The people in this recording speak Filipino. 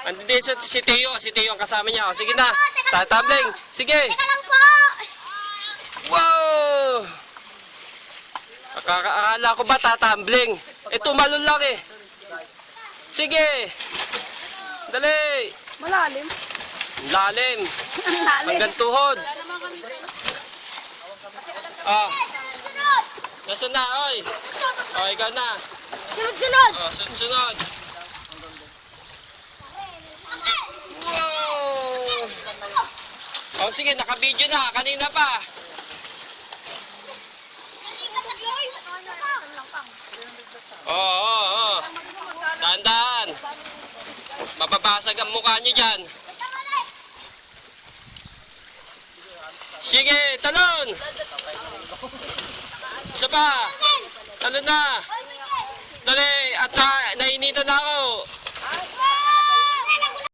Andito si Teo. Si Teo ang kasama niya. O, sige na. Tatabling. Sige. Teka lang po. Wow! Akala ko ba tatambling? Eh, tumalon lang eh. Sige. Dali. Malalim. Lalim. Ang lalim. Hanggang tuhod. Ah. Nasaan na, oy? O, ikaw na. Sunod-sunod. O, sunod. Wow! O, sige, naka-video na. Kanina pa. Oo. Dahan-dahan. Mapapasag ang mukha nyo dyan. Sige, talon! Isa pa! Talon na! Dali! At nainitan na ako!